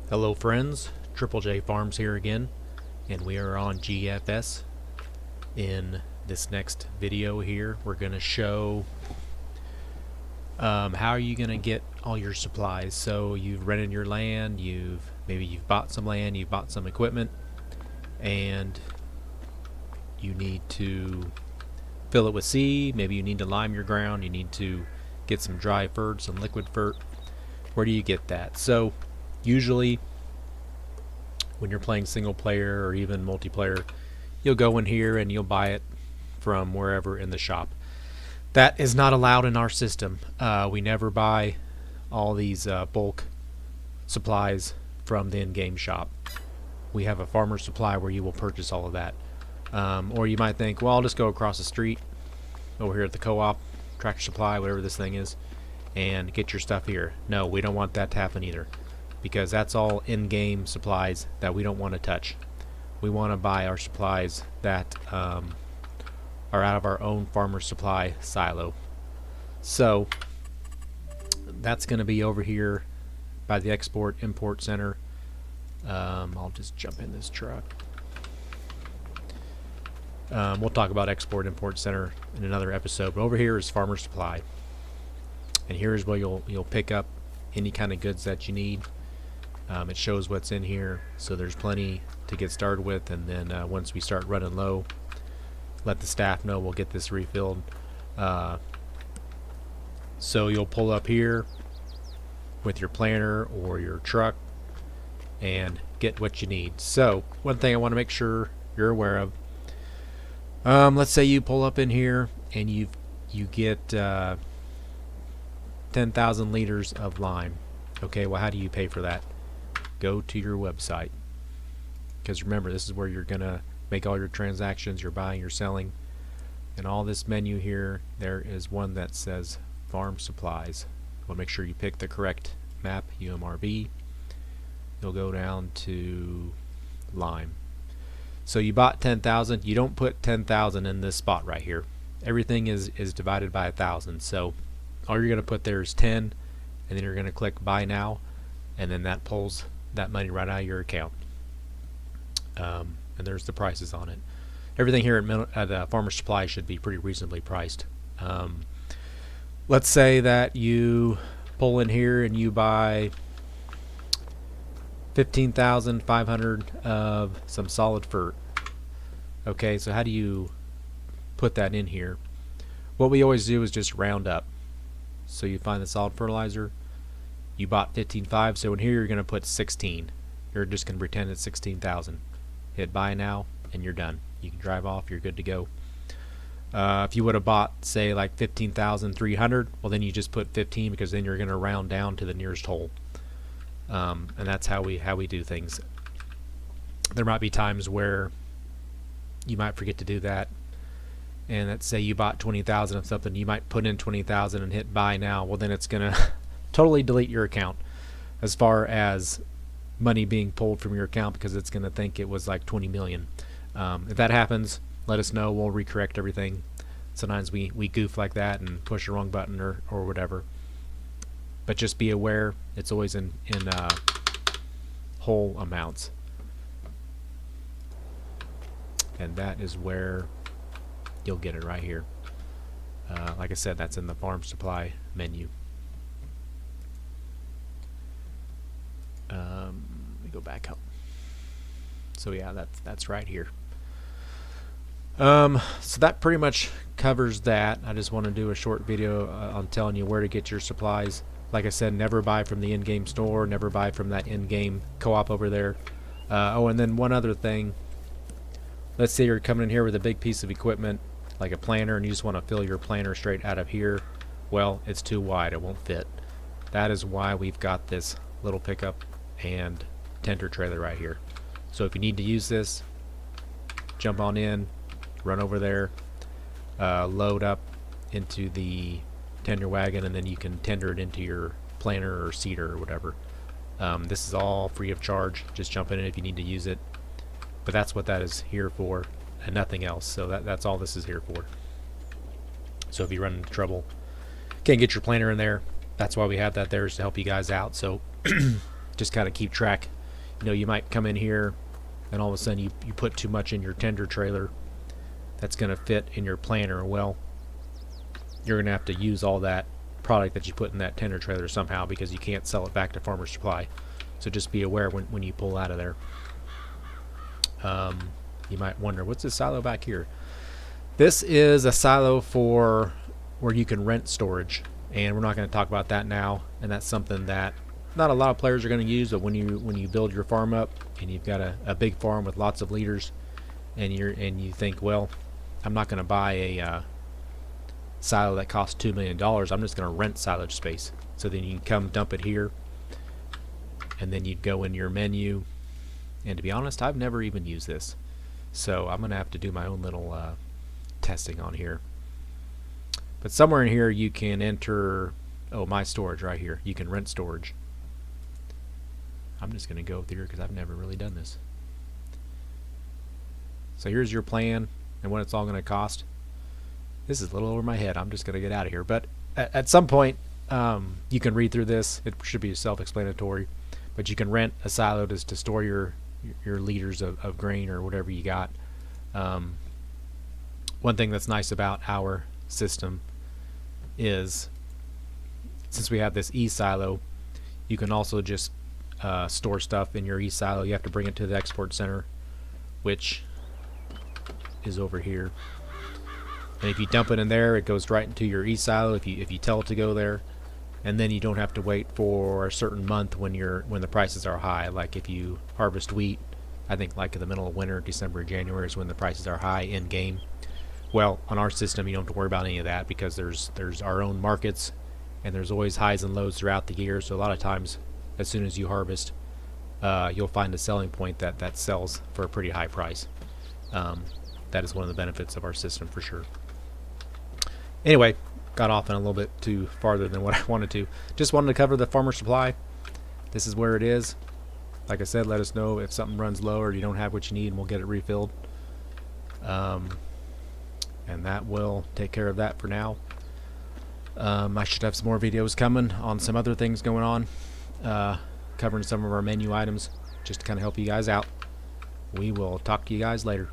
Hello friends, Triple J Farms here again, and we are on GFS. In this next video here, we're going to show how are you going to get all your supplies. So you've rented your land, maybe you've bought some land, you've bought some equipment, and you need to fill it with seed, maybe you need to lime your ground, you need to get some dry fert, some liquid fert. Where do you get that? So usually when you're playing single player or even multiplayer, you'll go in here and you'll buy it from wherever in the shop. That is not allowed in our system. We never buy all these bulk supplies from the in-game shop. We have a farmer supply where you will purchase all of that. Or you might think, well, I'll just go across the street over here at the co-op, Tractor Supply, whatever this thing is, and get your stuff here. No, we don't want that to happen either, because that's all in-game supplies that we don't want to touch. We want to buy our supplies that are out of our own farmer supply silo. So that's going to be over here by the Export Import Center. I'll just jump in this truck. We'll talk about Export Import Center in another episode, but over here is Farmer Supply, and here's where you'll pick up any kind of goods that you need. It shows what's in here, so there's plenty to get started with, and then once we start running low, let the staff know we'll get this refilled. So you'll pull up here with your planter or your truck and get what you need. So one thing I want to make sure you're aware of, let's say you pull up in here and you get 10,000 liters of lime. Okay, well, how do you pay for that? Go to your website, because remember, this is where you're gonna make all your transactions, your buying, your selling, and all this menu here. There is one that says Farm Supplies. We'll make sure you pick the correct map, UMRB. You'll go down to lime. So you bought 10,000. You don't put 10,000 in this spot right here. Everything is divided by 1,000. So all you're gonna put there is 10, and then you're gonna click Buy Now, and then that pulls that money right out of your account. And there's the prices on it. Everything here at Farmer Supply should be pretty reasonably priced. Let's say that you pull in here and you buy 15,500 of some solid fert. Okay, so how do you put that in here? What we always do is just round up. So you find the solid fertilizer. You bought 15.5, so in here you're going to put 16. You're just going to pretend it's 16,000. Hit Buy Now, and you're done. You can drive off. You're good to go. If you would have bought, say, like 15,300, well, then you just put 15, because then you're going to round down to the nearest hole. And that's how we do things. There might be times where you might forget to do that, and let's say you bought 20,000 of something, you might put in 20,000 and hit Buy Now. Well, then it's going to totally delete your account as far as money being pulled from your account, because it's going to think it was like 20 million. If that happens, let us know. We'll recorrect everything. Sometimes we goof like that and push the wrong button or whatever. But just be aware, it's always in whole amounts. And that is where you'll get it right here. Like I said, that's in the Farm Supply menu. Let me go back up. So yeah, that's right here. So that pretty much covers that. I just want to do a short video on telling you where to get your supplies. Like I said, never buy from the in-game store, never buy from that in-game co-op over there. Oh, and then one other thing. Let's say you're coming in here with a big piece of equipment like a planter, and you just want to fill your planter straight out of here. Well, it's too wide, it won't fit. That is why we've got this little pickup and tender trailer right here. So if you need to use this, jump on in, run over there, load up into the tender wagon, and then you can tender it into your planter or seeder or whatever. This is all free of charge. Just jump in it if you need to use it. But that's what that is here for, and nothing else. So that's all this is here for. So if you run into trouble, can't get your planter in there, that's why we have that there, is to help you guys out. So just kind of keep track you might come in here and all of a sudden you put too much in your tender trailer that's going to fit in your planter. Well, you're going to have to use all that product that you put in that tender trailer somehow, because you can't sell it back to Farmer Supply. So just be aware when you pull out of there. You might wonder, what's this silo back here? This is a silo for where you can rent storage, and we're not going to talk about that now. And that's something that not a lot of players are going to use, but when you build your farm up and you've got a big farm with lots of liters, and you think, well, I'm not going to buy a silo that costs $2 million. I'm just going to rent silage space. So then you can come dump it here, and then you'd go in your menu. And to be honest, I've never even used this, so I'm going to have to do my own little testing on here. But somewhere in here you can enter, my storage right here. You can rent storage. I'm just going to go through because I've never really done this. So here's your plan and what it's all going to cost. This is a little over my head. I'm just going to get out of here. But at some point, you can read through this. It should be self-explanatory. But you can rent a silo to store your liters of grain or whatever you got. One thing that's nice about our system is, since we have this e-silo, you can also just store stuff in your e-silo. You have to bring it to the export center, which is over here. And if you dump it in there, it goes right into your e-silo if you tell it to go there. And then you don't have to wait for a certain month when the prices are high. Like if you harvest wheat, I think like in the middle of winter, December, January is when the prices are high in game. Well, on our system, you don't have to worry about any of that, because there's our own markets, and there's always highs and lows throughout the year. So a lot of times, as soon as you harvest, you'll find a selling point that sells for a pretty high price. That is one of the benefits of our system for sure. Anyway, got off in a little bit too farther than what I wanted to. Just wanted to cover the Farmer Supply. This is where it is. Like I said, let us know if something runs low or you don't have what you need, and we'll get it refilled. And that will take care of that for now. I should have some more videos coming on some other things going on, covering some of our menu items, just to kind of help you guys out. We will talk to you guys later.